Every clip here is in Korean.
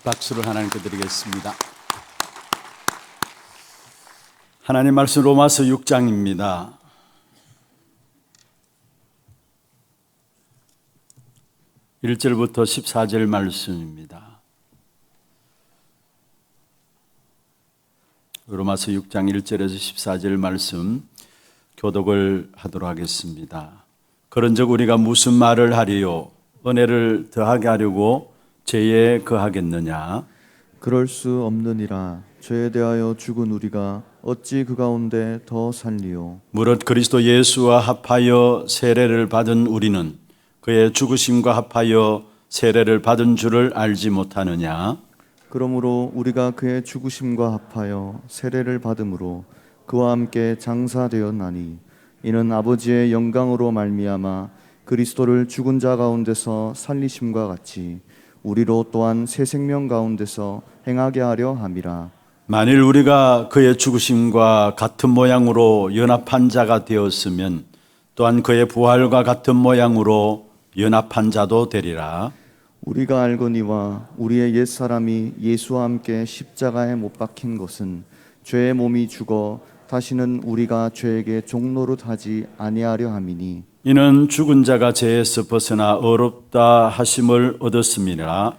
박수를 하나님께 드리겠습니다. 하나님 말씀 로마서 6장입니다. (1절부터) 14절 말씀입니다. 로마서 6장 1절에서 14절 말씀 교독을 하도록 하겠습니다. 그런즉 우리가 무슨 말을 하리요? 은혜를 더하게 하려고 죄에 거하겠느냐? 그럴 수 없느니라. 죄에 대하여 죽은 우리가 어찌 그 가운데 더 살리요? 무릇 그리스도 예수와 합하여 세례를 받은 우리는 그의 죽으심과 합하여 세례를 받은 줄을 알지 못하느냐? 그러므로 우리가 그의 죽으심과 합하여 세례를 받음으로 그와 함께 장사되었나니 이는 아버지의 영광으로 말미암아 그리스도를 죽은 자 가운데서 살리심과 같이 우리로 또한 새 생명 가운데서 행하게 하려 함이라. 만일 우리가 그의 죽으심과 같은 모양으로 연합한 자가 되었으면 또한 그의 부활과 같은 모양으로 연합한 자도 되리라. 우리가 알거니와 우리의 옛사람이 예수와 함께 십자가에 못 박힌 것은 죄의 몸이 죽어 다시는 우리가 죄에게 종노릇하지 아니하려 함이니 이는 죽은 자가 죄에서 벗어나 의롭다 하심을 얻었음이라.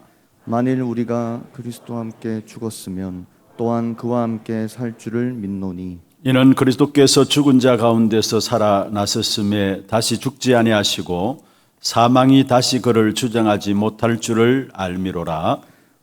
만일 우리가 그리스도와 함께 죽었으면 또한 그와 함께 살 줄을 믿노니 이는 그리스도께서 죽은 자 가운데서 살아나셨음에 다시 죽지 아니하시고 사망이 다시 그를 주장하지 못할 줄을 알미로라.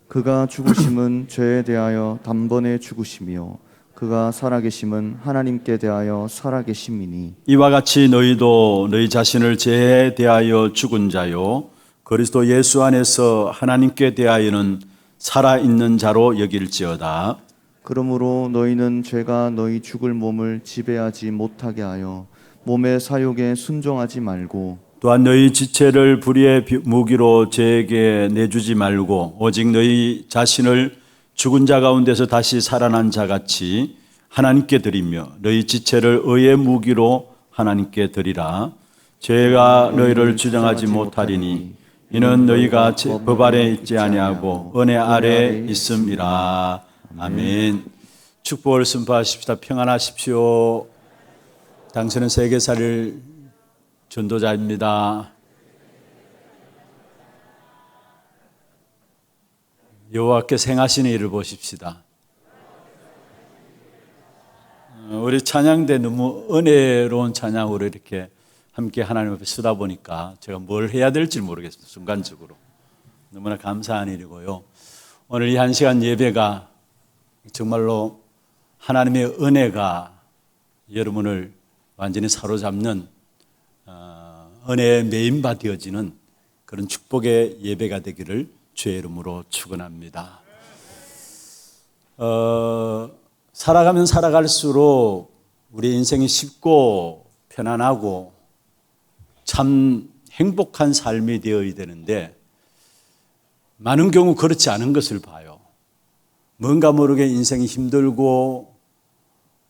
그가 죽으심은 죄에 대하여 단번에 죽으시며 그가 살아계심은 하나님께 대하여 살아계심이니 이와 같이 너희도 너희 자신을 죄에 대하여 죽은 자요 그리스도 예수 안에서 하나님께 대하여는 살아있는 자로 여길지어다. 그러므로 너희는 죄가 너희 죽을 몸을 지배하지 못하게 하여 몸의 사욕에 순종하지 말고 또한 너희 지체를 불의의 무기로 죄에게 내주지 말고 오직 너희 자신을 죽은 자 가운데서 다시 살아난 자같이 하나님께 드리며 너희 지체를 의의 무기로 하나님께 드리라. 죄가 너희를 주장하지 못하리니 이는 너희가 법 아래 있지 아니하고 은혜 아래 있음이라. 아멘. 축복을 선포하십시다. 평안하십시오. 당신은 세계 살릴 전도자입니다. 여호와께서 행하시는 일을 보십시다. 우리 찬양대 너무 은혜로운 찬양으로 이렇게 함께 하나님 앞에 서다 보니까 제가 뭘 해야 될지 모르겠습니다. 순간적으로 너무나 감사한 일이고요. 오늘 이 한 시간 예배가 정말로 하나님의 은혜가 여러분을 완전히 사로잡는 은혜의 메인바 되어지는 그런 축복의 예배가 되기를 주의 이름으로 축원합니다. 살아가면 살아갈수록 우리 인생이 쉽고 편안하고 참 행복한 삶이 되어야 되는데 많은 경우 그렇지 않은 것을 봐요. 뭔가 모르게 인생이 힘들고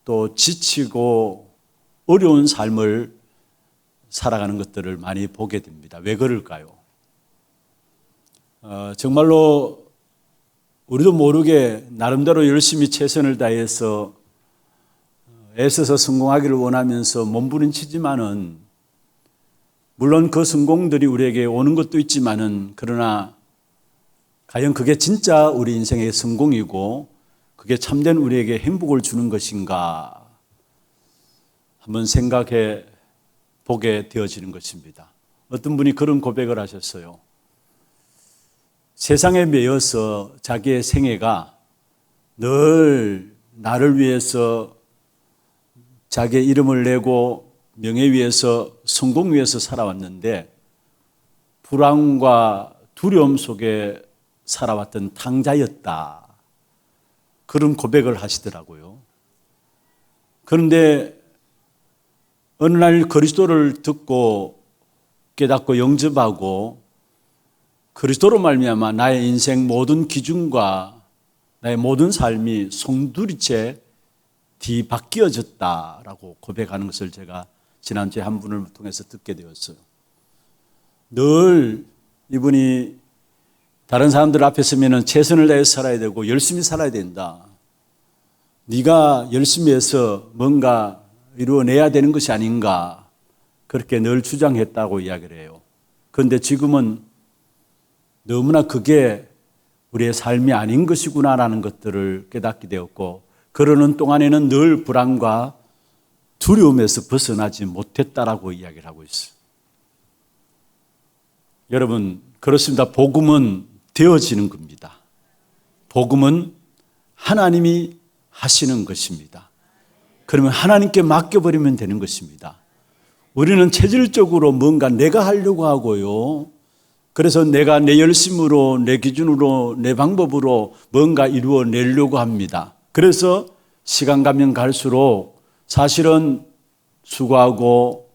또 지치고 어려운 삶을 살아가는 것들을 많이 보게 됩니다. 왜 그럴까요? 정말로 우리도 모르게 나름대로 열심히 최선을 다해서 애써서 성공하기를 원하면서 몸부림치지만은 물론 그 성공들이 우리에게 오는 것도 있지만은 그러나 과연 그게 진짜 우리 인생의 성공이고 그게 참된 우리에게 행복을 주는 것인가 한번 생각해 보게 되어지는 것입니다. 어떤 분이 그런 고백을 하셨어요. 세상에 매여서 자기의 생애가 늘 나를 위해서 자기의 이름을 내고 명예 위해서 성공 위해서 살아왔는데 불안과 두려움 속에 살아왔던 탕자였다. 그런 고백을 하시더라고요. 그런데 어느 날 그리스도를 듣고 깨닫고 영접하고 그리스도로 말미암아 나의 인생 모든 기준과 나의 모든 삶이 송두리째 뒤바뀌어졌다라고 고백하는 것을 제가 지난주에 한 분을 통해서 듣게 되었어요. 늘 이분이 다른 사람들 앞에 서면은 최선을 다해서 살아야 되고 열심히 살아야 된다. 네가 열심히 해서 뭔가 이루어내야 되는 것이 아닌가. 그렇게 늘 주장했다고 이야기를 해요. 그런데 지금은 너무나 그게 우리의 삶이 아닌 것이구나라는 것들을 깨닫게 되었고, 그러는 동안에는 늘 불안과 두려움에서 벗어나지 못했다라고 이야기를 하고 있어요. 여러분, 그렇습니다. 복음은 되어지는 겁니다. 복음은 하나님이 하시는 것입니다. 그러면 하나님께 맡겨버리면 되는 것입니다. 우리는 체질적으로 뭔가 내가 하려고 하고요. 그래서 내가 내 열심으로, 내 기준으로, 내 방법으로 뭔가 이루어내려고 합니다. 그래서 시간 가면 갈수록 사실은 수고하고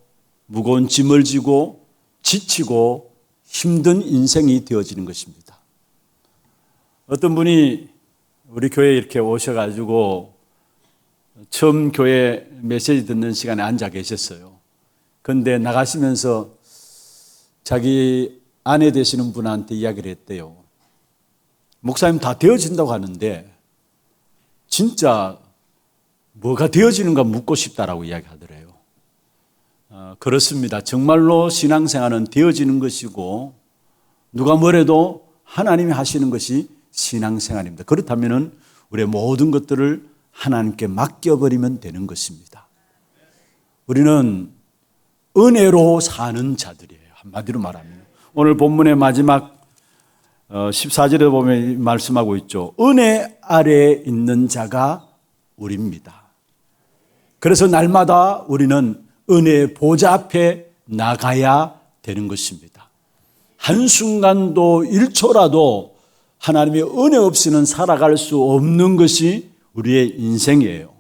무거운 짐을 지고 지치고 힘든 인생이 되어지는 것입니다. 어떤 분이 우리 교회에 이렇게 오셔가지고 처음 교회 메시지 듣는 시간에 앉아 계셨어요. 그런데 나가시면서 자기 아내 되시는 분한테 이야기를 했대요. 목사님 다 되어진다고 하는데 진짜 뭐가 되어지는가 묻고 싶다라고 이야기하더래요. 그렇습니다. 정말로 신앙생활은 되어지는 것이고 누가 뭐래도 하나님이 하시는 것이 신앙생활입니다. 그렇다면 우리의 모든 것들을 하나님께 맡겨버리면 되는 것입니다. 우리는 은혜로 사는 자들이에요. 한마디로 말하면 오늘 본문의 마지막 14절에 보면 말씀하고 있죠. 은혜 아래에 있는 자가 우리입니다. 그래서 날마다 우리는 은혜의 보좌 앞에 나가야 되는 것입니다. 한순간도 1초라도 하나님의 은혜 없이는 살아갈 수 없는 것이 우리의 인생이에요.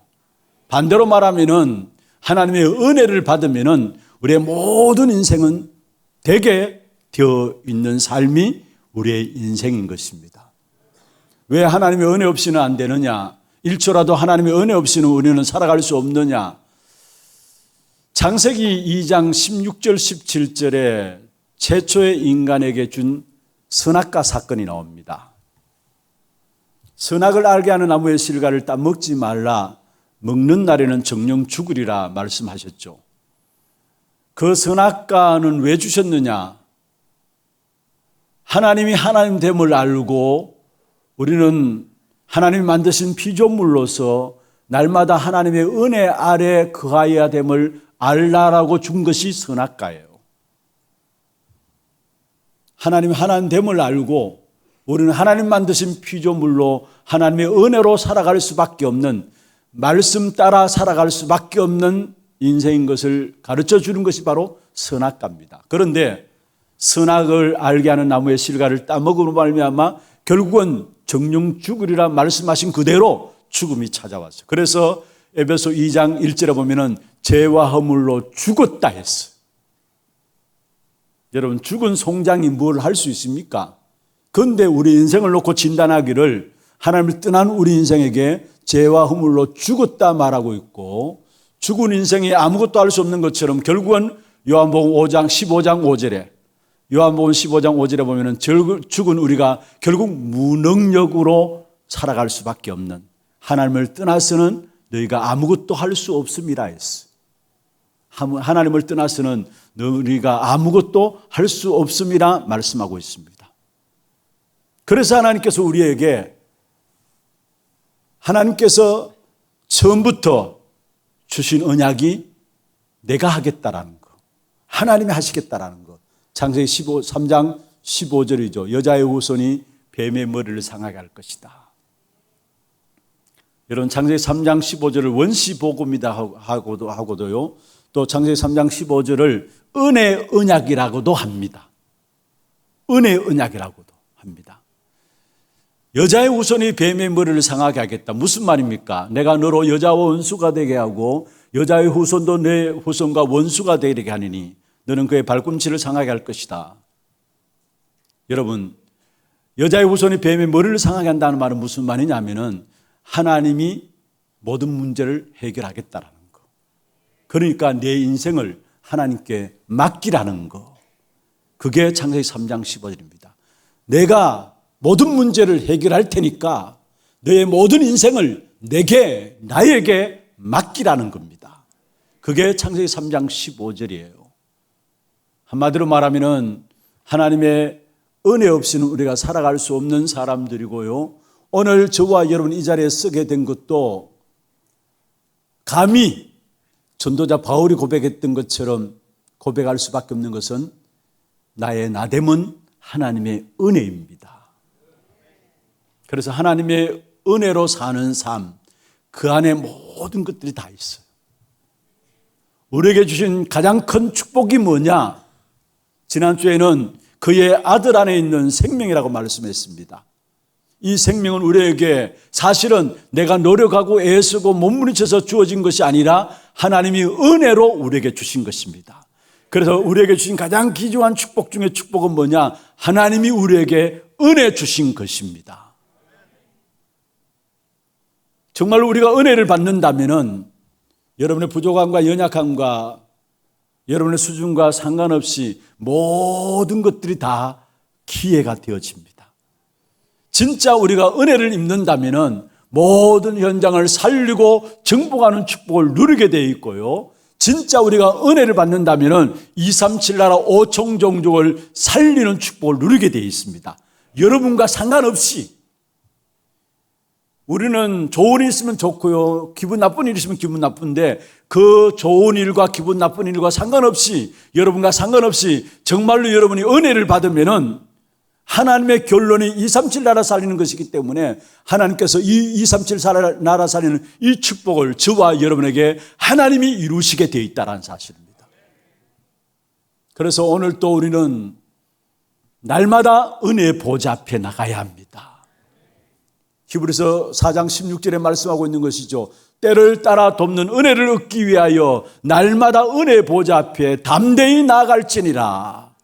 반대로 말하면은 하나님의 은혜를 받으면은 우리의 모든 인생은 되게 되어 있는 삶이 우리의 인생인 것입니다. 왜 하나님의 은혜 없이는 안 되느냐? 1초라도 하나님의 은혜 없이는 우리는 살아갈 수 없느냐? 창세기 2장 16절 17절에 최초의 인간에게 준 선악과 사건이 나옵니다. 선악을 알게 하는 나무의 실과를 따 먹지 말라. 먹는 날에는 정령 죽으리라 말씀하셨죠. 그 선악과는 왜 주셨느냐? 하나님이 하나님됨을 알고 우리는 하나님이 만드신 피조물로서 날마다 하나님의 은혜 아래 거하여야 됨을 알라라고 준 것이 선악과예요. 하나님이 하나님됨을 알고 우리는 하나님 만드신 피조물로 하나님의 은혜로 살아갈 수밖에 없는, 말씀 따라 살아갈 수밖에 없는 인생인 것을 가르쳐 주는 것이 바로 선악과입니다. 그런데 선악을 알게 하는 나무의 실과를 따먹음으로 말미암아 결국은 정령 죽으리라 말씀하신 그대로 죽음이 찾아왔어요. 그래서 에베소 2장 1절에 보면은 죄와 허물로 죽었다 했어요. 여러분, 죽은 송장이 뭘 할 수 있습니까? 그런데 우리 인생을 놓고 진단하기를 하나님을 떠난 우리 인생에게 죄와 허물로 죽었다 말하고 있고, 죽은 인생이 아무것도 할 수 없는 것처럼 결국은 요한복음 5장 15장 5절에 요한복음 15장 5절에 보면은 죽은 우리가 결국 무능력으로 살아갈 수밖에 없는, 하나님을 떠나서는 너희가 아무것도 할 수 없음이라 했어. 하나님을 떠나서는 너희가 아무것도 할 수 없음이라 말씀하고 있습니다. 그래서 하나님께서 우리에게 하나님께서 처음부터 주신 언약이 내가 하겠다라는 거, 하나님이 하시겠다라는 거. 창세기 3장 15절이죠. 여자의 후손이 뱀의 머리를 상하게 할 것이다. 여러분, 창세기 3장 15절을 원시복음이다 하고도요, 또 창세기 3장 15절을 은혜 언약이라고도 합니다. 은혜 언약이라고도 합니다. 여자의 후손이 뱀의 머리를 상하게 하겠다. 무슨 말입니까? 내가 너로 여자와 원수가 되게 하고 여자의 후손도 내 후손과 원수가 되게 하느니 너는 그의 발꿈치를 상하게 할 것이다. 여러분, 여자의 후손이 뱀의 머리를 상하게 한다는 말은 무슨 말이냐면은 하나님이 모든 문제를 해결하겠다라는 거. 그러니까 내 인생을 하나님께 맡기라는 거. 그게 창세기 3장 15절입니다. 내가 모든 문제를 해결할 테니까 너의 모든 인생을 나에게 맡기라는 겁니다. 그게 창세기 3장 15절이에요. 한마디로 말하면은 하나님의 은혜 없이는 우리가 살아갈 수 없는 사람들이고요. 오늘 저와 여러분 이 자리에 서게 된 것도 감히 전도자 바울이 고백했던 것처럼 고백할 수밖에 없는 것은 나의 나됨은 하나님의 은혜입니다. 그래서 하나님의 은혜로 사는 삶, 그 안에 모든 것들이 다 있어요. 우리에게 주신 가장 큰 축복이 뭐냐? 지난주에는 그의 아들 안에 있는 생명이라고 말씀했습니다. 이 생명은 우리에게 사실은 내가 노력하고 애쓰고 몸부림쳐서 주어진 것이 아니라 하나님이 은혜로 우리에게 주신 것입니다. 그래서 우리에게 주신 가장 귀중한 축복 중에 축복은 뭐냐? 하나님이 우리에게 은혜 주신 것입니다. 정말 우리가 은혜를 받는다면은 여러분의 부족함과 연약함과 여러분의 수준과 상관없이 모든 것들이 다 기회가 되어집니다. 진짜 우리가 은혜를 입는다면은 모든 현장을 살리고 정복하는 축복을 누리게 되어 있고요. 진짜 우리가 은혜를 받는다면은 237 나라 5총 종족을 살리는 축복을 누리게 되어 있습니다. 여러분과 상관없이 우리는 좋은 일 있으면 좋고요. 기분 나쁜 일 있으면 기분 나쁜데 그 좋은 일과 기분 나쁜 일과 상관없이 여러분과 상관없이 정말로 여러분이 은혜를 받으면은 하나님의 결론이 237 나라 살리는 것이기 때문에 하나님께서 이 237 나라 살리는 이 축복을 저와 여러분에게 하나님이 이루시게 되어 있다는 사실입니다. 그래서 오늘 또 우리는 날마다 은혜의 보좌 앞에 나가야 합니다. 히브리서 4장 16절에 말씀하고 있는 것이죠. 때를 따라 돕는 은혜를 얻기 위하여 날마다 은혜의 보좌 앞에 담대히 나아갈지니라.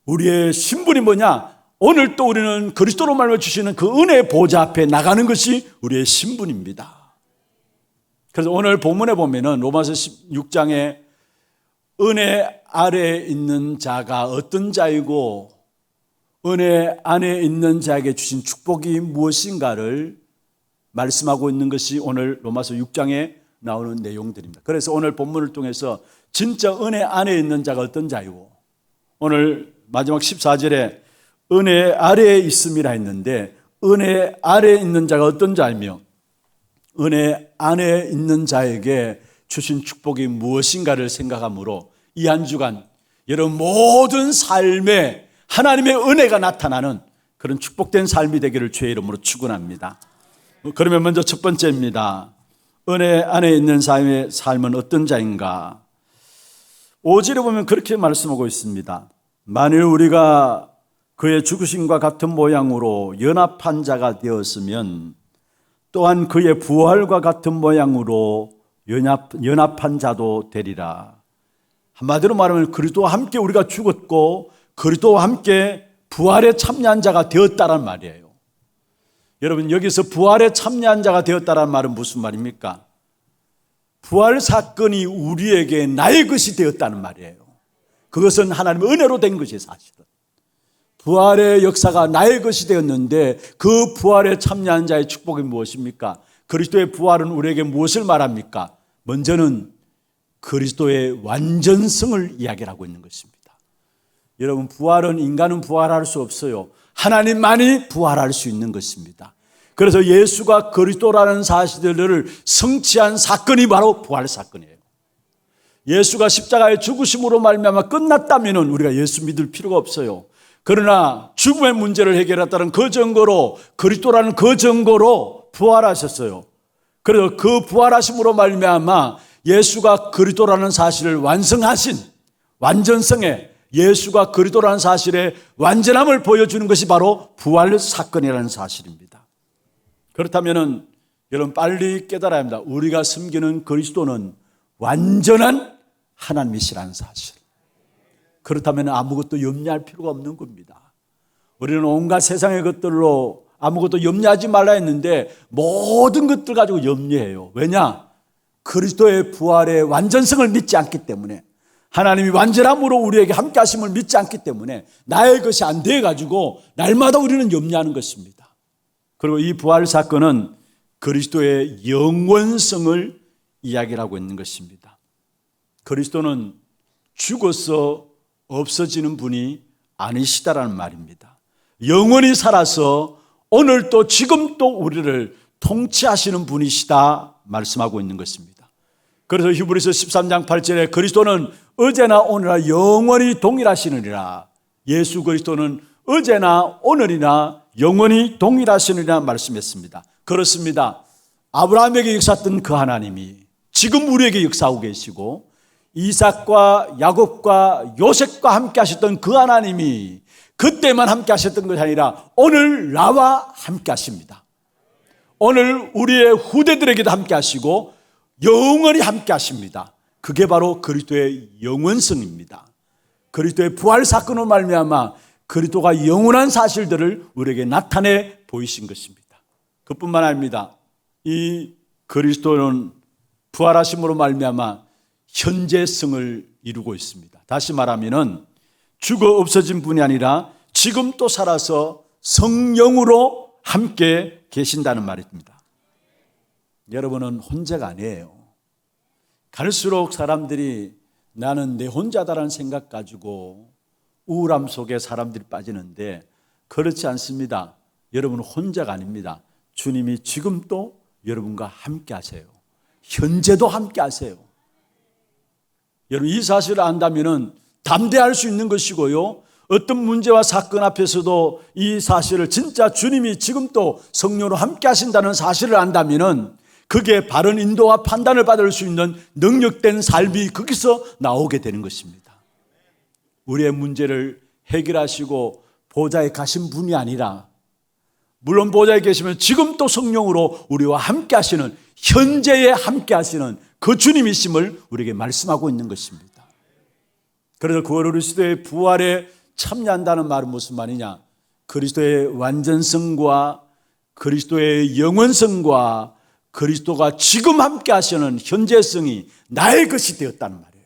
우리의 신분이 뭐냐? 오늘 또 우리는 그리스도로 말미암아 주시는 그 은혜의 보좌 앞에 나가는 것이 우리의 신분입니다. 그래서 오늘 본문에 보면은 로마서 16장에 은혜 아래에 있는 자가 어떤 자이고 은혜 안에 있는 자에게 주신 축복이 무엇인가를 말씀하고 있는 것이 오늘 로마서 6장에 나오는 내용들입니다. 그래서 오늘 본문을 통해서 진짜 은혜 안에 있는 자가 어떤 자이고 오늘 마지막 14절에 은혜 아래에 있음이라 했는데 은혜 아래에 있는 자가 어떤 자이며 은혜 안에 있는 자에게 주신 축복이 무엇인가를 생각하므로 이 한 주간 여러분 모든 삶에 하나님의 은혜가 나타나는 그런 축복된 삶이 되기를 주의 이름으로 축원합니다. 그러면 먼저 첫 번째입니다. 은혜 안에 있는 삶은 어떤 자인가? 5절에 보면 그렇게 말씀하고 있습니다. 만일 우리가 그의 죽으심과 같은 모양으로 연합한 자가 되었으면 또한 그의 부활과 같은 모양으로 연합한 자도 되리라. 한마디로 말하면 그리스도와 함께 우리가 죽었고 그리스도와 함께 부활에 참여한 자가 되었다란 말이에요. 여러분 여기서 부활에 참여한 자가 되었다란 말은 무슨 말입니까? 부활 사건이 우리에게 나의 것이 되었다는 말이에요. 그것은 하나님의 은혜로 된 것이 사실은. 부활의 역사가 나의 것이 되었는데 그 부활에 참여한 자의 축복이 무엇입니까? 그리스도의 부활은 우리에게 무엇을 말합니까? 먼저는 그리스도의 완전성을 이야기하고 있는 것입니다. 여러분 부활은 인간은 부활할 수 없어요. 하나님만이 부활할 수 있는 것입니다. 그래서 예수가 그리스도라는 사실들을 성취한 사건이 바로 부활 사건이에요. 예수가 십자가의 죽으심으로 말미암아 끝났다면 우리가 예수 믿을 필요가 없어요. 그러나 죽음의 문제를 해결했다는 그 증거로 그리스도라는 그 증거로 부활하셨어요. 그래서 그 부활하심으로 말미암아 예수가 그리스도라는 사실을 완성하신 완전성에 예수가 그리스도라는 사실의 완전함을 보여주는 것이 바로 부활 사건이라는 사실입니다. 그렇다면 여러분 빨리 깨달아야 합니다. 우리가 섬기는 그리스도는 완전한 하나님이시라는 사실. 그렇다면 아무것도 염려할 필요가 없는 겁니다. 우리는 온갖 세상의 것들로 아무것도 염려하지 말라 했는데 모든 것들 가지고 염려해요. 왜냐? 그리스도의 부활의 완전성을 믿지 않기 때문에 하나님이 완전함으로 우리에게 함께 하심을 믿지 않기 때문에 나의 것이 안 돼 가지고 날마다 우리는 염려하는 것입니다. 그리고 이 부활 사건은 그리스도의 영원성을 이야기하고 있는 것입니다. 그리스도는 죽어서 없어지는 분이 아니시다라는 말입니다. 영원히 살아서 오늘 또 지금 또 우리를 통치하시는 분이시다 말씀하고 있는 것입니다. 그래서 히브리서 13장 8절에 그리스도는 어제나 오늘나 영원히 동일하시느니라. 예수 그리스도는 어제나 오늘이나 영원히 동일하시느니라 말씀했습니다. 그렇습니다. 아브라함에게 역사했던 그 하나님이 지금 우리에게 역사하고 계시고 이삭과 야곱과 요셉과 함께 하셨던 그 하나님이 그때만 함께 하셨던 것이 아니라 오늘 나와 함께 하십니다. 오늘 우리의 후대들에게도 함께 하시고 영원히 함께 하십니다. 그게 바로 그리스도의 영원성입니다. 그리스도의 부활 사건으로 말미암아 그리스도가 영원한 사실들을 우리에게 나타내 보이신 것입니다. 그뿐만 아닙니다. 이 그리스도는 부활하심으로 말미암아 현재성을 이루고 있습니다. 다시 말하면은 죽어 없어진 분이 아니라 지금 또 살아서 성령으로 함께 계신다는 말입니다. 여러분은 혼자가 아니에요. 갈수록 사람들이 나는 내 혼자다라는 생각 가지고 우울함 속에 사람들이 빠지는데 그렇지 않습니다. 여러분은 혼자가 아닙니다. 주님이 지금 또 여러분과 함께 하세요. 현재도 함께 하세요. 여러분 이 사실을 안다면 담대할 수 있는 것이고요. 어떤 문제와 사건 앞에서도 이 사실을 진짜 주님이 지금 또 성령으로 함께 하신다는 사실을 안다면 그게 바른 인도와 판단을 받을 수 있는 능력된 삶이 거기서 나오게 되는 것입니다. 우리의 문제를 해결하시고 보좌에 가신 분이 아니라 물론 보좌에 계시면 지금 또 성령으로 우리와 함께 하시는 현재에 함께 하시는 그 주님이심을 우리에게 말씀하고 있는 것입니다. 그래서 그리스도의 부활에 참여한다는 말은 무슨 말이냐? 그리스도의 완전성과 그리스도의 영원성과 그리스도가 지금 함께 하시는 현재성이 나의 것이 되었다는 말이에요.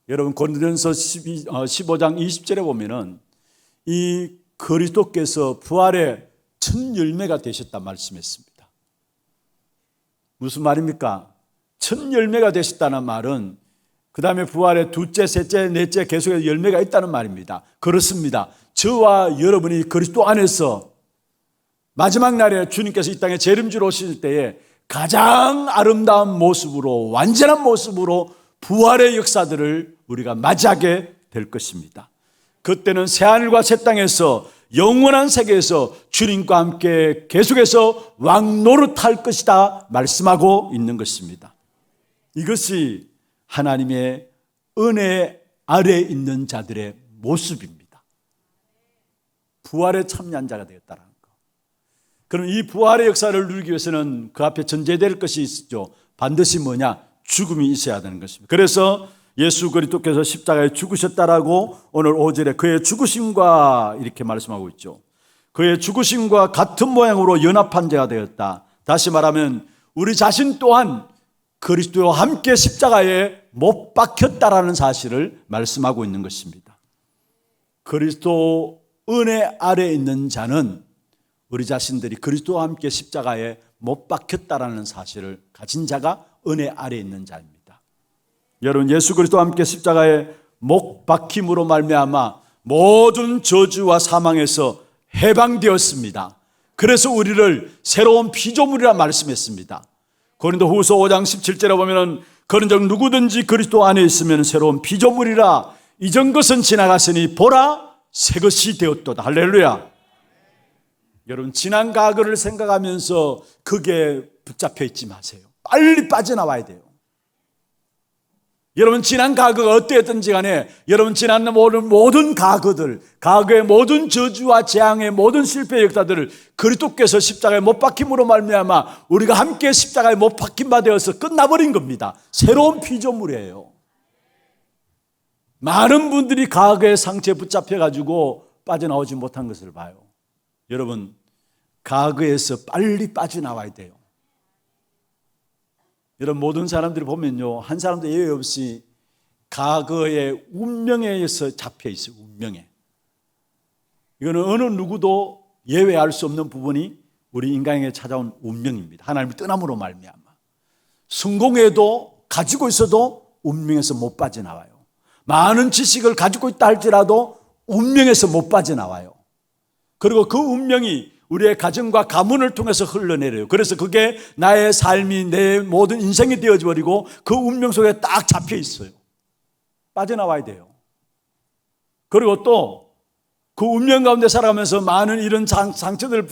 여러분 고린도전서 15장 20절에 보면은 이 그리스도께서 부활의 첫 열매가 되셨다 말씀했습니다. 무슨 말입니까? 첫 열매가 되셨다는 말은 그 다음에 부활의 둘째, 셋째, 넷째 계속해서 열매가 있다는 말입니다. 그렇습니다. 저와 여러분이 그리스도 안에서 마지막 날에 주님께서 이 땅에 재림지로 오실 때에 가장 아름다운 모습으로 완전한 모습으로 부활의 역사들을 우리가 맞이하게 될 것입니다. 그때는 새하늘과 새 땅에서 영원한 세계에서 주님과 함께 계속해서 왕노릇할 것이다 말씀하고 있는 것입니다. 이것이 하나님의 은혜 아래에 있는 자들의 모습입니다. 부활에 참여한 자가 되었다는 것. 그럼 이 부활의 역사를 누리기 위해서는 그 앞에 전제될 것이 있죠. 반드시 뭐냐? 죽음이 있어야 되는 것입니다. 그래서 예수 그리스도께서 십자가에 죽으셨다라고 오늘 5절에 그의 죽으심과 이렇게 말씀하고 있죠. 그의 죽으심과 같은 모양으로 연합한 자가 되었다. 다시 말하면 우리 자신 또한 그리스도와 함께 십자가에 못 박혔다라는 사실을 말씀하고 있는 것입니다. 그리스도 은혜 아래에 있는 자는 우리 자신들이 그리스도와 함께 십자가에 못 박혔다라는 사실을 가진 자가 은혜 아래에 있는 자입니다. 여러분 예수 그리스도와 함께 십자가에 못 박힘으로 말미암아 모든 저주와 사망에서 해방되었습니다. 그래서 우리를 새로운 피조물이라 말씀했습니다. 고린도후서 5장 17절에 보면은 그런즉 누구든지 그리스도 안에 있으면 새로운 피조물이라 이전 것은 지나갔으니 보라 새 것이 되었도다. 할렐루야. 여러분 지난 과거를 생각하면서 그게 붙잡혀 있지 마세요. 빨리 빠져나와야 돼요. 여러분 지난 과거가 어땠든지 간에 여러분 지난 모든 과거들, 과거의 모든 저주와 재앙의 모든 실패의 역사들을 그리스도께서 십자가에 못 박힘으로 말미암아 우리가 함께 십자가에 못 박힘 바 되어서 끝나버린 겁니다. 새로운 피조물이에요. 많은 분들이 과거의 상처에 붙잡혀가지고 빠져나오지 못한 것을 봐요. 여러분 과거에서 빨리 빠져나와야 돼요. 여러분 모든 사람들이 보면요 한 사람도 예외 없이 과거의 운명에 의해서 잡혀 있어요. 운명에. 이거는 어느 누구도 예외할 수 없는 부분이 우리 인간에게 찾아온 운명입니다. 하나님의 떠남으로 말미암아. 성공해도 가지고 있어도 운명에서 못 빠져나와요. 많은 지식을 가지고 있다 할지라도 운명에서 못 빠져나와요. 그리고 그 운명이 우리의 가정과 가문을 통해서 흘러내려요. 그래서 그게 나의 삶이 내 모든 인생이 되어져 버리고 그 운명 속에 딱 잡혀 있어요. 빠져나와야 돼요. 그리고 또 그 운명 가운데 살아가면서 많은 이런 상처들을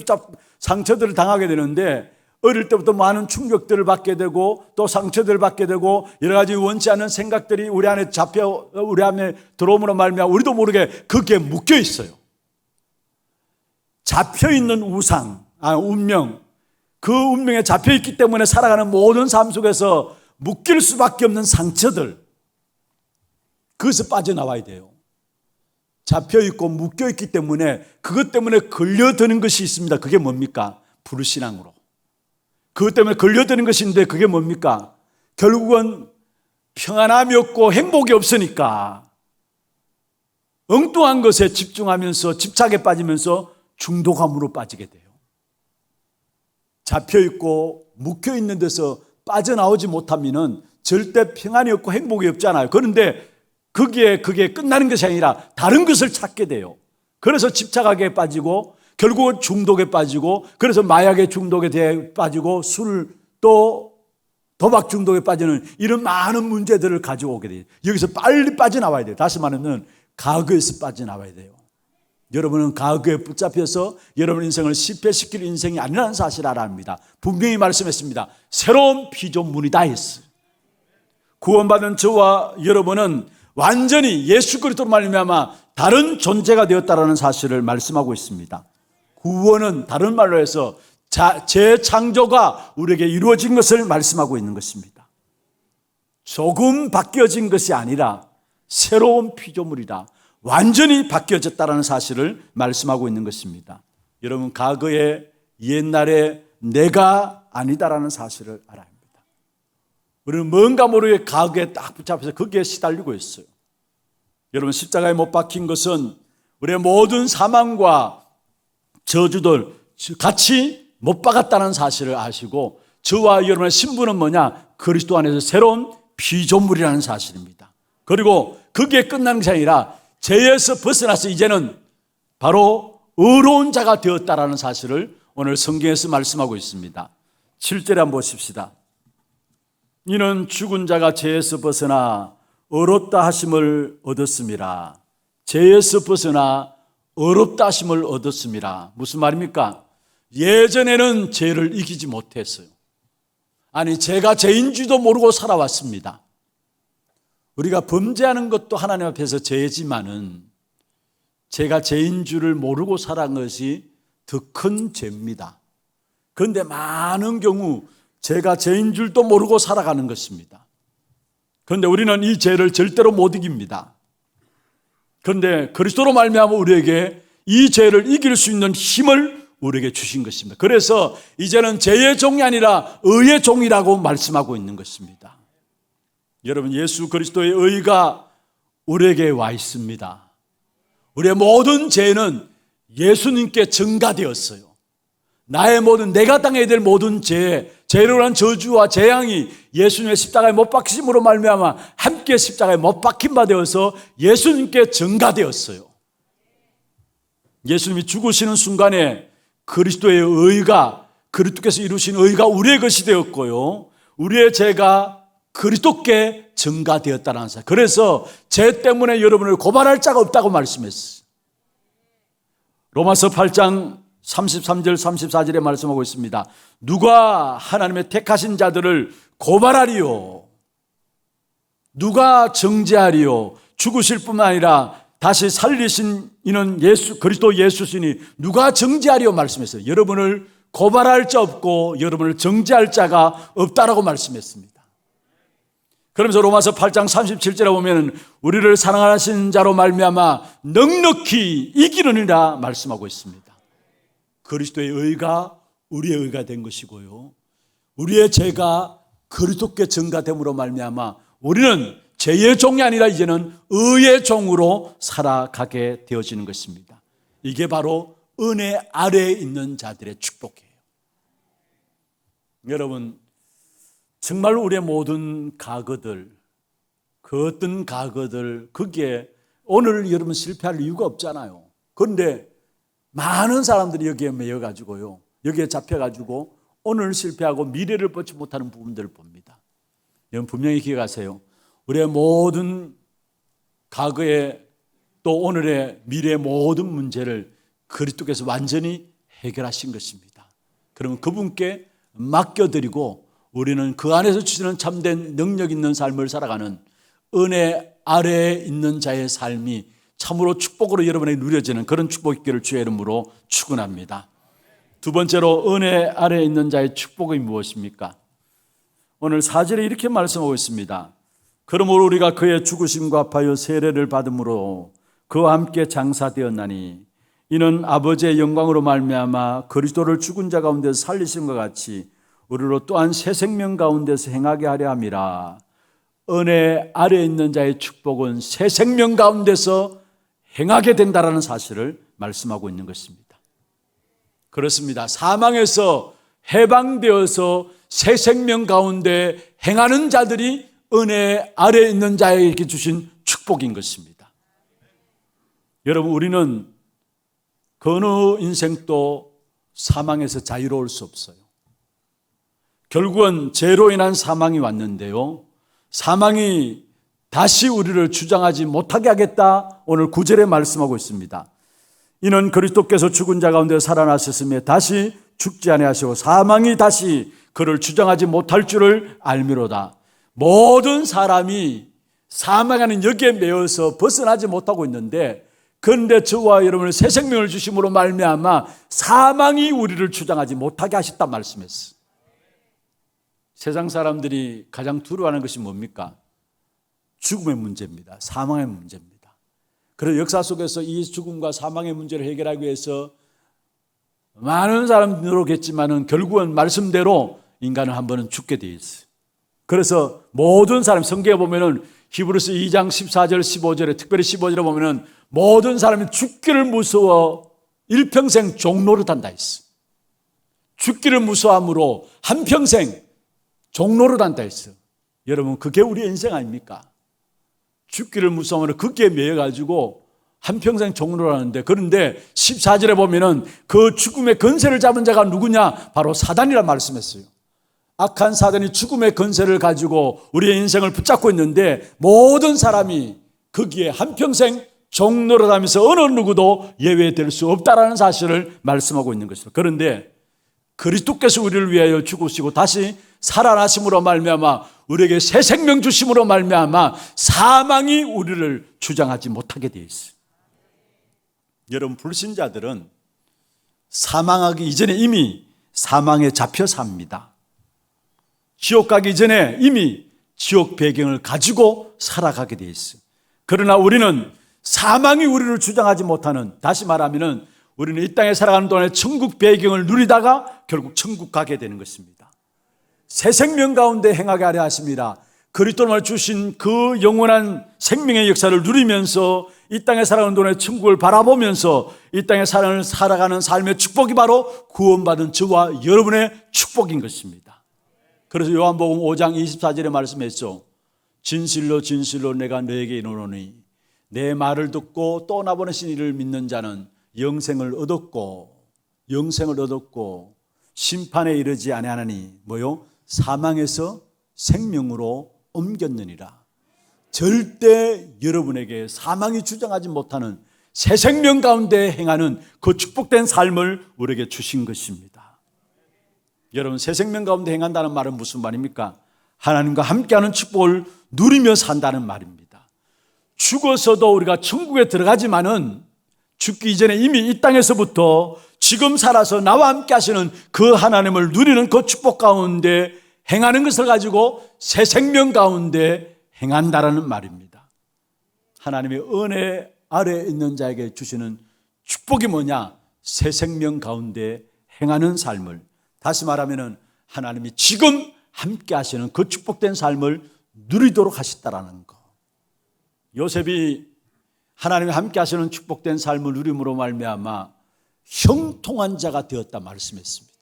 당하게 되는데, 어릴 때부터 많은 충격들을 받게 되고 또 상처들을 받게 되고 여러 가지 원치 않은 생각들이 우리 안에 들어옴으로 말미암아 우리도 모르게 그게 묶여 있어요. 잡혀 있는 운명, 그 운명에 잡혀 있기 때문에 살아가는 모든 삶 속에서 묶일 수밖에 없는 상처들, 그것을 빠져나와야 돼요. 잡혀 있고 묶여 있기 때문에 그것 때문에 걸려드는 것이 있습니다. 그게 뭡니까? 불신앙으로. 그것 때문에 걸려드는 것인데 그게 뭡니까? 결국은 평안함이 없고 행복이 없으니까 엉뚱한 것에 집중하면서 집착에 빠지면서 중독함으로 빠지게 돼요. 잡혀있고 묶여있는 데서 빠져나오지 못하면 절대 평안이 없고 행복이 없잖아요. 그런데 그게 끝나는 것이 아니라 다른 것을 찾게 돼요. 그래서 집착하게 빠지고 결국은 중독에 빠지고, 그래서 마약의 중독에 빠지고 술 또 도박 중독에 빠지는 이런 많은 문제들을 가져오게 돼요. 여기서 빨리 빠져나와야 돼요. 다시 말하면 과거에서 빠져나와야 돼요. 여러분은 과거에 붙잡혀서 여러분 인생을 실패시킬 인생이 아니라는 사실을 알아야 합니다. 분명히 말씀했습니다. 새로운 피조물이다 했어요. 구원받은 저와 여러분은 완전히 예수 그리스도로 말미암아 다른 존재가 되었다라는 사실을 말씀하고 있습니다. 구원은 다른 말로 해서 재창조가 우리에게 이루어진 것을 말씀하고 있는 것입니다. 조금 바뀌어진 것이 아니라 새로운 피조물이다, 완전히 바뀌어졌다는 사실을 말씀하고 있는 것입니다. 여러분, 과거에 옛날에 내가 아니다라는 사실을 알아야 합니다. 우리는 뭔가 모르게 과거에 딱 붙잡혀서 거기에 시달리고 있어요. 여러분, 십자가에 못 박힌 것은 우리의 모든 사망과 저주들 같이 못 박았다는 사실을 아시고, 저와 여러분의 신분은 뭐냐? 그리스도 안에서 새로운 피조물이라는 사실입니다. 그리고 거기에 끝나는 것이 아니라 죄에서 벗어나서 이제는 바로 의로운 자가 되었다라는 사실을 오늘 성경에서 말씀하고 있습니다. 7절에 한번 보십시다. 이는 죽은 자가 죄에서 벗어나 의롭다 하심을 얻었음이라. 죄에서 벗어나 의롭다 하심을 얻었음이라. 무슨 말입니까? 예전에는 죄를 이기지 못했어요. 아니, 제가 죄인 줄도 모르고 살아왔습니다. 우리가 범죄하는 것도 하나님 앞에서 죄지만은 제가 죄인 줄을 모르고 살아간 것이 더 큰 죄입니다. 그런데 많은 경우 제가 죄인 줄도 모르고 살아가는 것입니다. 그런데 우리는 이 죄를 절대로 못 이깁니다. 그런데 그리스도로 말미암아 우리에게 이 죄를 이길 수 있는 힘을 우리에게 주신 것입니다. 그래서 이제는 죄의 종이 아니라 의의 종이라고 말씀하고 있는 것입니다. 여러분, 예수 그리스도의 의가 우리에게 와 있습니다. 우리의 모든 죄는 예수님께 전가되었어요. 나의 모든, 내가 당해야 될 모든 죄로 한 저주와 재앙이 예수님의 십자가에 못 박히심으로 말미암아 함께 십자가에 못 박힌 바 되어서 예수님께 전가되었어요. 예수님이 죽으시는 순간에 그리스도의 의가, 그리스도께서 이루신 의가 우리의 것이 되었고요, 우리의 죄가 그리스도께 전가되었다는 사실. 그래서 죄 때문에 여러분을 고발할 자가 없다고 말씀했어요. 로마서 8장 33절 34절에 말씀하고 있습니다. 누가 하나님의 택하신 자들을 고발하리요? 누가 정죄하리요? 죽으실 뿐만 아니라 다시 살리신 이는 그리스도 예수시니 누가 정죄하리요? 말씀했어요. 여러분을 고발할 자 없고 여러분을 정죄할 자가 없다라고 말씀했습니다. 그러면서 로마서 8장 37절에 보면 우리를 사랑하신 자로 말미암아 넉넉히 이기느니라 말씀하고 있습니다. 그리스도의 의가 우리의 의가 된 것이고요, 우리의 죄가 그리스도께 전가됨으로 말미암아 우리는 죄의 종이 아니라 이제는 의의 종으로 살아가게 되어지는 것입니다. 이게 바로 은혜 아래에 있는 자들의 축복이에요. 여러분, 정말 우리의 모든 과거들, 그 어떤 과거들, 그게 오늘 여러분 실패할 이유가 없잖아요. 그런데 많은 사람들이 여기에 매여가지고요, 여기에 잡혀가지고 오늘 실패하고 미래를 보지 못하는 부분들을 봅니다. 여러분 분명히 기억하세요. 우리의 모든 과거의 또 오늘의 미래의 모든 문제를 그리스도께서 완전히 해결하신 것입니다. 그러면 그분께 맡겨드리고 우리는 그 안에서 주시는 참된 능력 있는 삶을 살아가는 은혜 아래에 있는 자의 삶이 참으로 축복으로 여러분에게 누려지는 그런 축복이 있기를 주의 이름으로 축원합니다. 두 번째로 은혜 아래에 있는 자의 축복이 무엇입니까? 오늘 4절에 이렇게 말씀하고 있습니다. 그러므로 우리가 그의 죽으심과 합하여 세례를 받음으로 그와 함께 장사되었나니 이는 아버지의 영광으로 말미암아 그리스도를 죽은 자 가운데서 살리신 것 같이 우리로 또한 새 생명 가운데서 행하게 하려 함이라. 은혜 아래에 있는 자의 축복은 새 생명 가운데서 행하게 된다라는 사실을 말씀하고 있는 것입니다. 그렇습니다. 사망에서 해방되어서 새 생명 가운데 행하는 자들이 은혜 아래에 있는 자에게 주신 축복인 것입니다. 여러분, 우리는 그 어느 인생도 사망에서 자유로울 수 없어요. 결국은 죄로 인한 사망이 왔는데요, 사망이 다시 우리를 주장하지 못하게 하겠다, 오늘 9절에 말씀하고 있습니다. 이는 그리스도께서 죽은 자 가운데 살아나셨으며 다시 죽지 아니하시고 사망이 다시 그를 주장하지 못할 줄을 알미로다. 모든 사람이 사망하는 여기에 매여서 벗어나지 못하고 있는데, 그런데 저와 여러분을 새 생명을 주심으로 말미암아 사망이 우리를 주장하지 못하게 하셨다 말씀했어요. 세상 사람들이 가장 두려워하는 것이 뭡니까? 죽음의 문제입니다. 사망의 문제입니다. 그래서 역사 속에서 이 죽음과 사망의 문제를 해결하기 위해서 많은 사람들이 노력했지만은 결국은 말씀대로 인간은 한 번은 죽게 되어 있어요. 그래서 모든 사람, 성경에 보면은 히브리서 2장 14절 15절에 특별히 15절에 보면은 모든 사람이 죽기를 무서워 일평생 종노릇한다 했어. 죽기를 무서워함으로 한평생 종노릇한다 했어. 여러분, 그게 우리 인생 아닙니까? 죽기를 무서워하면 거기에 매여가지고 한평생 종노릇하는데, 그런데 14절에 보면은 그 죽음의 건세를 잡은 자가 누구냐? 바로 사단이라 말씀했어요. 악한 사단이 죽음의 건세를 가지고 우리의 인생을 붙잡고 있는데 모든 사람이 거기에 한평생 종노릇하면서 어느 누구도 예외될 수 없다라는 사실을 말씀하고 있는 것입니다. 그런데 그리스도께서 우리를 위하여 죽으시고 다시 살아나심으로 말미암아 우리에게 새 생명 주심으로 말미암아 사망이 우리를 주장하지 못하게 되어 있어요. 여러분, 불신자들은 사망하기 이전에 이미 사망에 잡혀 삽니다. 지옥 가기 전에 이미 지옥 배경을 가지고 살아가게 되어 있어요. 그러나 우리는 사망이 우리를 주장하지 못하는, 다시 말하면 우리는 이 땅에 살아가는 동안에 천국 배경을 누리다가 결국 천국 가게 되는 것입니다. 새 생명 가운데 행하게 하려 하십니다. 그리스도를 주신 그 영원한 생명의 역사를 누리면서 이 땅에 살아가는 동안에 천국을 바라보면서 이 땅에 살아가는 삶의 축복이 바로 구원받은 저와 여러분의 축복인 것입니다. 그래서 요한복음 5장 24절에 말씀했죠. 진실로 진실로 내가 너에게 이르노니 내 말을 듣고 또 나보내신 이를 믿는 자는 영생을 얻었고 심판에 이르지 아니하나니 뭐요? 사망에서 생명으로 옮겼느니라. 절대 여러분에게 사망이 주장하지 못하는 새 생명 가운데 행하는 그 축복된 삶을 우리에게 주신 것입니다. 여러분, 새 생명 가운데 행한다는 말은 무슨 말입니까? 하나님과 함께하는 축복을 누리며 산다는 말입니다. 죽어서도 우리가 천국에 들어가지만은 죽기 이전에 이미 이 땅에서부터 지금 살아서 나와 함께 하시는 그 하나님을 누리는 그 축복 가운데 행하는 것을 가지고 새 생명 가운데 행한다라는 말입니다. 하나님의 은혜 아래에 있는 자에게 주시는 축복이 뭐냐? 새 생명 가운데 행하는 삶을, 다시 말하면 하나님이 지금 함께 하시는 그 축복된 삶을 누리도록 하셨다라는 것. 요셉이 하나님이 함께 하시는 축복된 삶을 누림으로 말미암아 형통한 자가 되었다 말씀했습니다.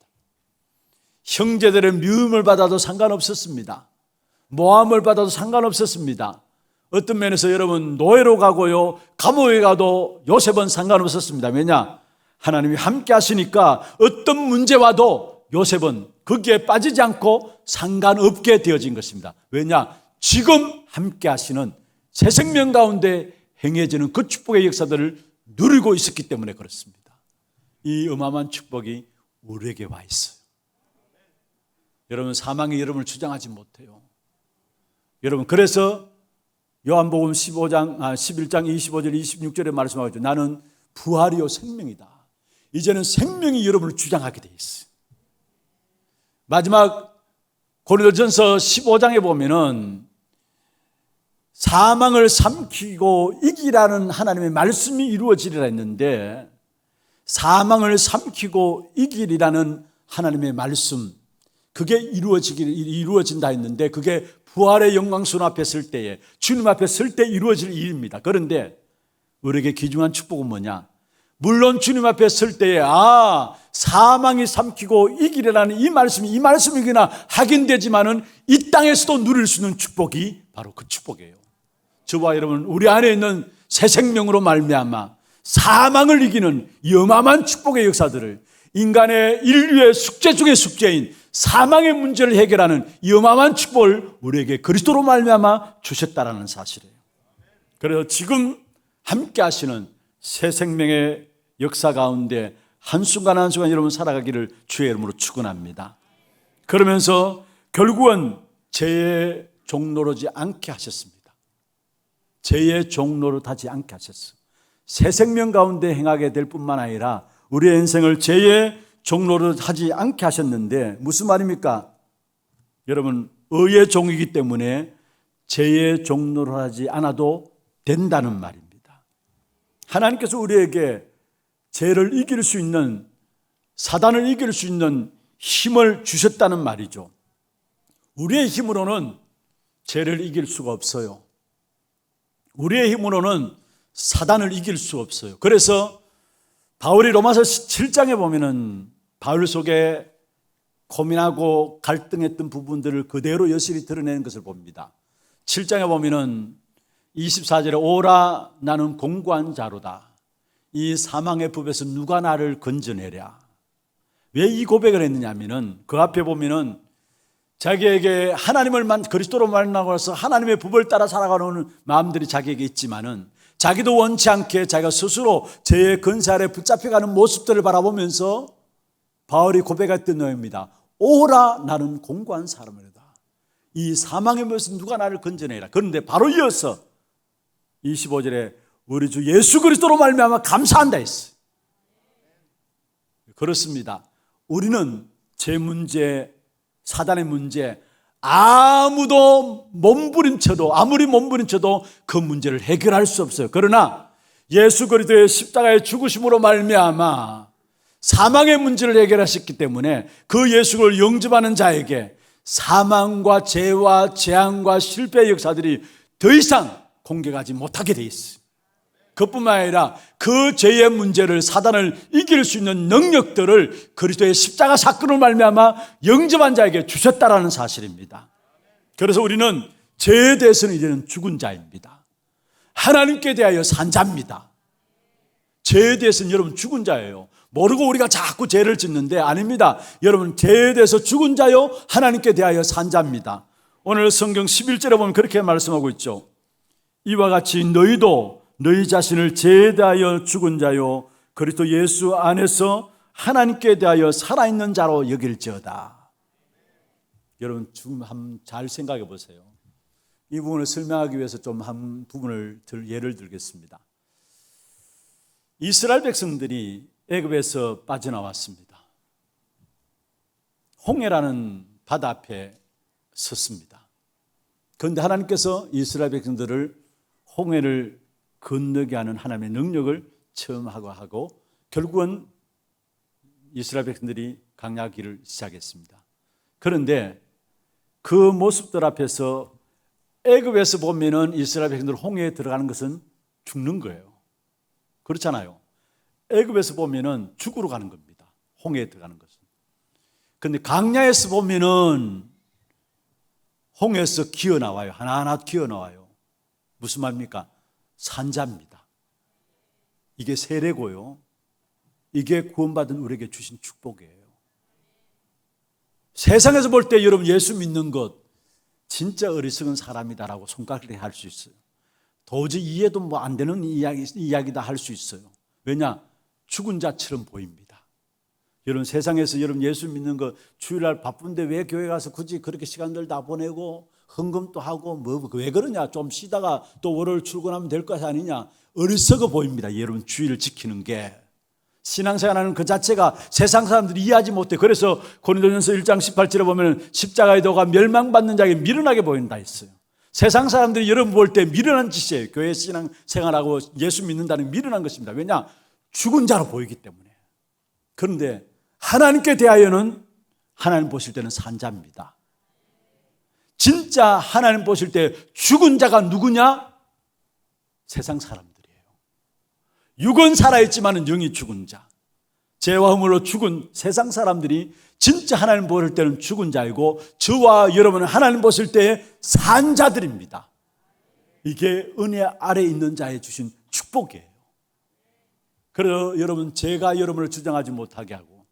형제들의 미움을 받아도 상관없었습니다. 모함을 받아도 상관없었습니다. 어떤 면에서 여러분 노예로 가고요 감옥에 가도 요셉은 상관없었습니다. 왜냐? 하나님이 함께 하시니까 어떤 문제 와도 요셉은 거기에 빠지지 않고 상관없게 되어진 것입니다. 왜냐? 지금 함께 하시는 새 생명 가운데 행해지는 그 축복의 역사들을 누리고 있었기 때문에 그렇습니다. 이 어마어마한 축복이 우리에게 와 있어요. 여러분 사망이 여러분을 주장하지 못해요. 여러분 그래서 요한복음 11장 25절 26절에 말씀하고 있죠. 나는 부활이요 생명이다. 이제는 생명이 여러분을 주장하게 돼 있어요. 마지막 고린도전서 15장에 보면은 사망을 삼키고 이기라는 하나님의 말씀이 이루어지리라 했는데 사망을 삼키고 이기리라는 하나님의 말씀 그게 이루어진다 했는데 그게 부활의 영광순 앞에 설 때에 주님 앞에 설 때 이루어질 일입니다. 그런데 우리에게 귀중한 축복은 뭐냐? 물론 주님 앞에 설 때에 사망이 삼키고 이기리라는 이 말씀이구나 확인되지만은 이 땅에서도 누릴 수 있는 축복이 바로 그 축복이에요. 저와 여러분 우리 안에 있는 새 생명으로 말미암아 사망을 이기는 이 어마어마한 축복의 역사들을 인간의 인류의 숙제 중의 숙제인 사망의 문제를 해결하는 이 어마어마한 축복을 우리에게 그리스도로 말미암아 주셨다라는 사실이에요. 그래서 지금 함께 하시는 새 생명의 역사 가운데 한순간 한순간 여러분 살아가기를 주의 이름으로 축원합니다. 그러면서 결국은 죄의 종노릇지 않게 하셨습니다. 죄의 종노릇 하지 않게 하셨어요. 새 생명 가운데 행하게 될 뿐만 아니라 우리의 인생을 죄의 종노릇 하지 않게 하셨는데 무슨 말입니까? 여러분 의의 종이기 때문에 죄의 종노릇 하지 않아도 된다는 말입니다. 하나님께서 우리에게 죄를 이길 수 있는 사단을 이길 수 있는 힘을 주셨다는 말이죠. 우리의 힘으로는 죄를 이길 수가 없어요. 우리의 힘으로는 사단을 이길 수 없어요. 그래서 바울이 로마서 7장에 보면은 바울 속에 고민하고 갈등했던 부분들을 그대로 여실히 드러내는 것을 봅니다. 7장에 보면은 24절에 오라 나는 공고한 자로다. 이 사망의 법에서 누가 나를 건져내랴. 왜 이 고백을 했느냐 하면은 그 앞에 보면은 자기에게 그리스도로 만나고 나서 하나님의 법을 따라 살아가는 마음들이 자기에게 있지만은 자기도 원치 않게 자기가 스스로 죄의 근세 아래 붙잡혀가는 모습들을 바라보면서 바울이 고백했던 내용입니다. 오라 나는 공고한 사람이다. 이 사망의 법에서 누가 나를 건져내라. 그런데 바로 이어서 25절에 우리 주 예수 그리스도로 말미암아 감사한다 했어요. 그렇습니다. 우리는 제 문제, 사단의 문제 아무리 몸부림쳐도 그 문제를 해결할 수 없어요. 그러나 예수 그리스도의 십자가의 죽으심으로 말미암아 사망의 문제를 해결하셨기 때문에 그 예수를 영접하는 자에게 사망과 죄와 재앙과 실패의 역사들이 더 이상 공격하지 못하게 돼 있어요. 그뿐만 아니라 그 죄의 문제를 사단을 이길 수 있는 능력들을 그리스도의 십자가 사건을 말미암아 영접한 자에게 주셨다라는 사실입니다. 그래서 우리는 죄에 대해서는 이제는 죽은 자입니다. 하나님께 대하여 산 자입니다. 죄에 대해서는 여러분 죽은 자예요. 모르고 우리가 자꾸 죄를 짓는데 아닙니다. 여러분 죄에 대해서 죽은 자요 하나님께 대하여 산 자입니다. 오늘 성경 11절에 보면 그렇게 말씀하고 있죠. 이와 같이 너희도 너희 자신을 죄에 대하여 죽은 자요 그리스도 예수 안에서 하나님께 대하여 살아있는 자로 여길지어다. 여러분 지금 한번 잘 생각해 보세요. 이 부분을 설명하기 위해서 좀 한 부분을 예를 들겠습니다. 이스라엘 백성들이 애굽에서 빠져나왔습니다. 홍해라는 바다 앞에 섰습니다. 그런데 하나님께서 이스라엘 백성들을 홍해를 건너게 하는 하나님의 능력을 체험하고 결국은 이스라엘 백성들이 강야기를 시작했습니다. 그런데 그 모습들 앞에서 애굽에서 보면은 이스라엘 백성들 홍해에 들어가는 것은 죽는 거예요. 그렇잖아요. 애굽에서 보면은 죽으러 가는 겁니다. 홍해에 들어가는 것은. 그런데 강야에서 보면은 홍해에서 기어 나와요. 하나하나 기어 나와요. 무슨 말입니까? 산자입니다. 이게 세례고요. 이게 구원받은 우리에게 주신 축복이에요. 세상에서 볼 때 여러분 예수 믿는 것 진짜 어리석은 사람이다라고 손가락질 할 수 있어요. 도저히 이해도 뭐 안 되는 이야기다 할 수 있어요. 왜냐? 죽은 자처럼 보입니다. 여러분 세상에서 여러분 예수 믿는 거 주일날 바쁜데 왜 교회 가서 굳이 그렇게 시간들 다 보내고 헌금도 하고 뭐 왜 그러냐? 좀 쉬다가 또 월요일 출근하면 될 것이 아니냐? 어리석어 보입니다. 여러분 주일을 지키는 게. 신앙생활하는 그 자체가 세상 사람들이 이해하지 못해. 그래서 고린도전서 1장 18절에 보면 십자가의 도가 멸망받는 자에게 미련하게 보인다 했어요. 세상 사람들이 여러분 볼 때 미련한 짓이에요. 교회 신앙생활하고 예수 믿는다는 미련한 것입니다. 왜냐? 죽은 자로 보이기 때문에. 그런데 하나님께 대하여는 하나님 보실 때는 산자입니다. 진짜 하나님 보실 때 죽은 자가 누구냐? 세상 사람들이에요. 육은 살아있지만 영이 죽은 자, 죄와 허물로 죽은 세상 사람들이 진짜 하나님 보실 때는 죽은 자이고 저와 여러분은 하나님 보실 때의 산 자들입니다. 이게 은혜 아래 있는 자에 주신 축복이에요. 그래서 여러분 제가 여러분을 주장하지 못하게 하고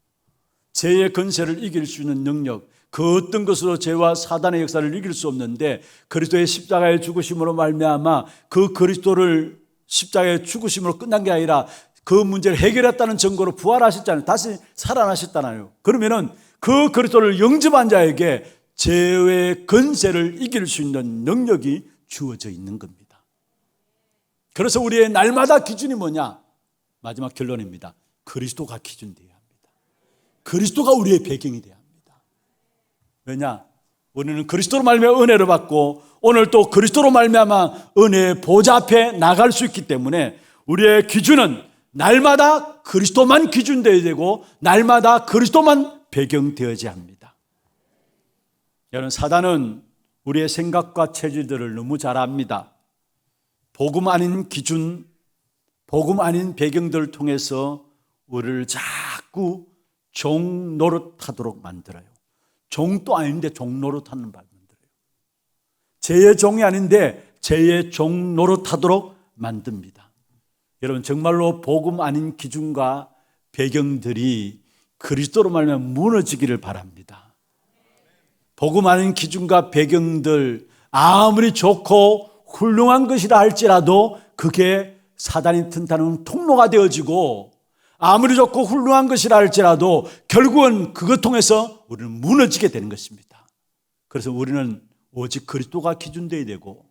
죄의 권세를 이길 수 있는 능력, 그 어떤 것으로 죄와 사단의 역사를 이길 수 없는데 그리스도의 십자가의 죽으심으로 말미암아 그 그리스도를 십자가의 죽으심으로 끝난 게 아니라 그 문제를 해결했다는 증거로 부활하셨잖아요. 다시 살아나셨잖아요. 그러면은 그 그리스도를 영접한 자에게 죄의 권세를 이길 수 있는 능력이 주어져 있는 겁니다. 그래서 우리의 날마다 기준이 뭐냐? 마지막 결론입니다. 그리스도가 기준되어야 합니다. 그리스도가 우리의 배경이 되어야 합니다. 왜냐? 우리는 그리스도로 말미암아 은혜를 받고 오늘 또 그리스도로 말미암아 은혜의 보좌 앞에 나갈 수 있기 때문에 우리의 기준은 날마다 그리스도만 기준되어야 되고 날마다 그리스도만 배경되어야 합니다. 여러분 사단은 우리의 생각과 체질들을 너무 잘 압니다. 복음 아닌 기준, 복음 아닌 배경들을 통해서 우리를 자꾸 종 노릇하도록 만들어요. 종도 아닌데 종 노릇하는 말 만들어요. 죄의 종이 아닌데 죄의 종 노릇하도록 만듭니다. 여러분 정말로 복음 아닌 기준과 배경들이 그리스도로 말미암아 무너지기를 바랍니다. 복음 아닌 기준과 배경들 아무리 좋고 훌륭한 것이라 할지라도 그게 사단이 튼튼한 통로가 되어지고 아무리 좋고 훌륭한 것이라 할지라도 결국은 그것 통해서 우리는 무너지게 되는 것입니다. 그래서 우리는 오직 그리스도가 기준되어야 되고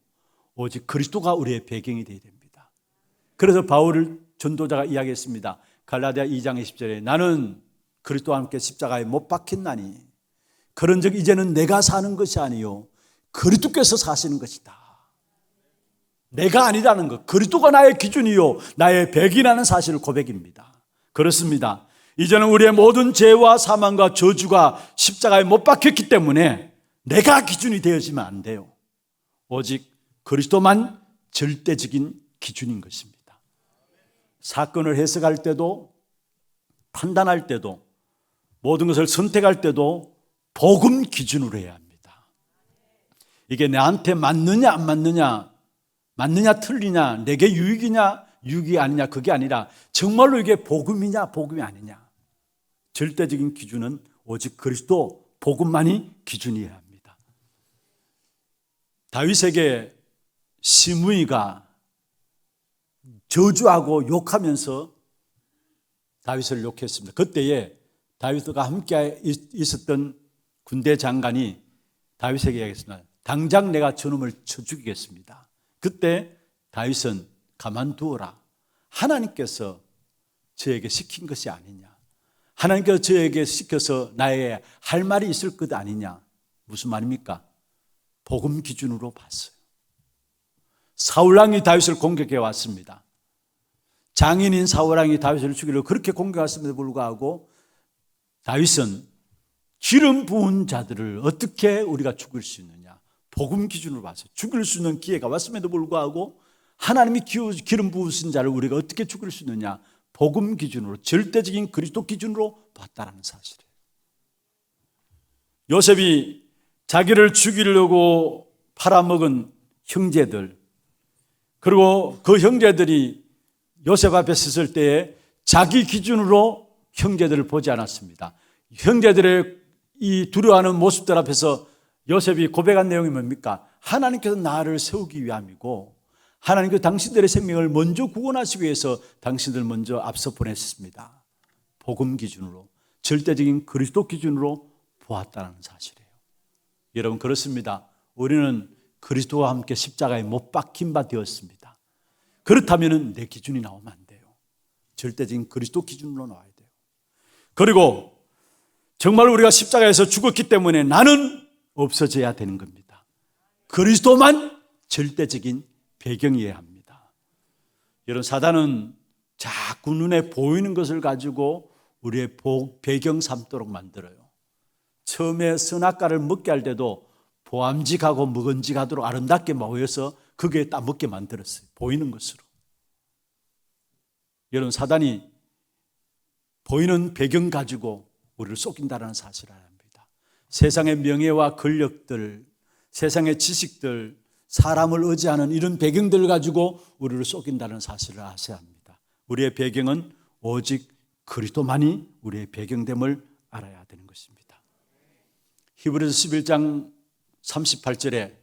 오직 그리스도가 우리의 배경이 되어야 됩니다. 그래서 바울 전도자가 이야기했습니다. 갈라디아 2장 20절에 나는 그리스도와 함께 십자가에 못 박혔나니 그런즉 이제는 내가 사는 것이 아니요 그리스도께서 사시는 것이다. 내가 아니라는 것, 그리스도가 나의 기준이요 나의 배경이라는 사실을 고백입니다. 그렇습니다. 이제는 우리의 모든 죄와 사망과 저주가 십자가에 못 박혔기 때문에 내가 기준이 되어지면 안 돼요. 오직 그리스도만 절대적인 기준인 것입니다. 사건을 해석할 때도 판단할 때도 모든 것을 선택할 때도 복음 기준으로 해야 합니다. 이게 나한테 맞느냐 안 맞느냐, 맞느냐 틀리냐, 내게 유익이냐 유익이 아니냐 그게 아니라 정말로 이게 복음이냐 복음이 아니냐. 절대적인 기준은 오직 그리스도 복음만이 기준이어야 합니다. 다윗에게 시므이가 저주하고 욕하면서 다윗을 욕했습니다. 그때에 다윗과 함께 있었던 군대 장관이 다윗에게 얘기했습니다. 당장 내가 저놈을 쳐 죽이겠습니다. 그때 다윗은 가만두어라. 하나님께서 저에게 시킨 것이 아니냐. 하나님께서 저에게 시켜서 나에게 할 말이 있을 것 아니냐. 무슨 말입니까? 복음 기준으로 봤어요. 사울왕이 다윗을 공격해 왔습니다. 장인인 사울왕이 다윗을 죽이려고 그렇게 공격해 왔음에도 불구하고 다윗은 기름 부은 자들을 어떻게 우리가 죽일 수 있느냐. 복음 기준으로 봤어요. 죽일 수 있는 기회가 왔음에도 불구하고 하나님이 기름 부으신 자를 우리가 어떻게 죽일 수 있느냐? 복음 기준으로, 절대적인 그리스도 기준으로 봤다는 사실이에요. 요셉이 자기를 죽이려고 팔아먹은 형제들, 그리고 그 형제들이 요셉 앞에 섰을 때에 자기 기준으로 형제들을 보지 않았습니다. 형제들의 이 두려워하는 모습들 앞에서 요셉이 고백한 내용이 뭡니까? 하나님께서 나를 세우기 위함이고 하나님께서 당신들의 생명을 먼저 구원하시기 위해서 당신들 먼저 앞서 보냈습니다. 복음 기준으로, 절대적인 그리스도 기준으로 보았다는 사실이에요. 여러분, 그렇습니다. 우리는 그리스도와 함께 십자가에 못 박힌 바 되었습니다. 그렇다면 내 기준이 나오면 안 돼요. 절대적인 그리스도 기준으로 나와야 돼요. 그리고 정말 우리가 십자가에서 죽었기 때문에 나는 없어져야 되는 겁니다. 그리스도만 절대적인 배경이어야 합니다. 여러분, 사단은 자꾸 눈에 보이는 것을 가지고 우리의 배경 삼도록 만들어요. 처음에 선악과를 먹게 할 때도 보암직하고 묵은직하도록 아름답게 모여서 거기에 따먹게 만들었어요. 보이는 것으로. 여러분, 사단이 보이는 배경 가지고 우리를 속인다는 사실을 알아야 합니다. 세상의 명예와 권력들, 세상의 지식들, 사람을 의지하는 이런 배경들을 가지고 우리를 속인다는 사실을 아셔야 합니다. 우리의 배경은 오직 그리스도만이 우리의 배경됨을 알아야 되는 것입니다. 히브리서 11장 38절에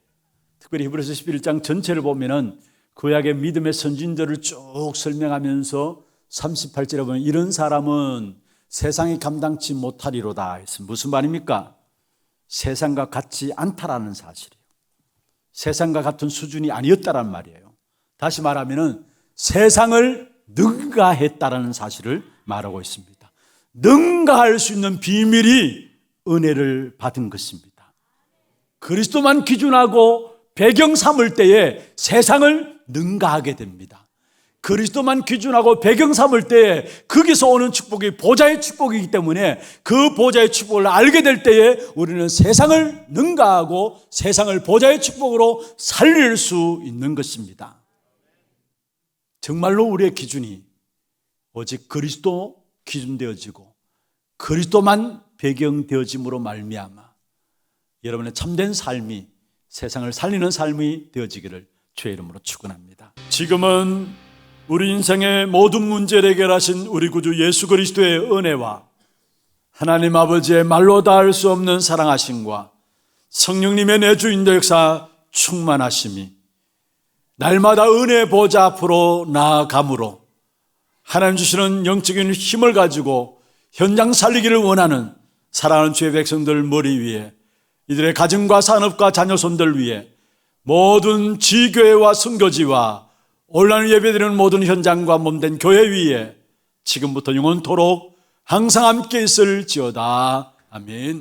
특별히 히브리서 11장 전체를 보면은 구약의 믿음의 선진들을 쭉 설명하면서 38절에 보면 이런 사람은 세상이 감당치 못하리로다 했습니다. 무슨 말입니까? 세상과 같지 않다라는 사실이에요. 세상과 같은 수준이 아니었다라는 말이에요. 다시 말하면은 세상을 능가했다라는 사실을 말하고 있습니다. 능가할 수 있는 비밀이 은혜를 받은 것입니다. 그리스도만 기준하고 배경 삼을 때에 세상을 능가하게 됩니다. 그리스도만 기준하고 배경 삼을 때에 거기서 오는 축복이 보좌의 축복이기 때문에 그 보좌의 축복을 알게 될 때에 우리는 세상을 능가하고 세상을 보좌의 축복으로 살릴 수 있는 것입니다. 정말로 우리의 기준이 오직 그리스도 기준되어지고 그리스도만 배경되어짐으로 말미암아 여러분의 참된 삶이 세상을 살리는 삶이 되어지기를 주의 이름으로 축원합니다. 지금은 우리 인생의 모든 문제를 해결하신 우리 구주 예수 그리스도의 은혜와 하나님 아버지의 말로 닿을 수 없는 사랑하심과 성령님의 내주인도 역사 충만하심이 날마다 은혜 보좌 앞으로 나아감으로 하나님 주시는 영적인 힘을 가지고 현장 살리기를 원하는 사랑하는 주의 백성들 머리 위에 이들의 가정과 산업과 자녀손들 위해 모든 지교회와 선교지와 온라인 예배드리는 모든 현장과 몸된 교회 위에 지금부터 영원토록 항상 함께 있을지어다. 아멘.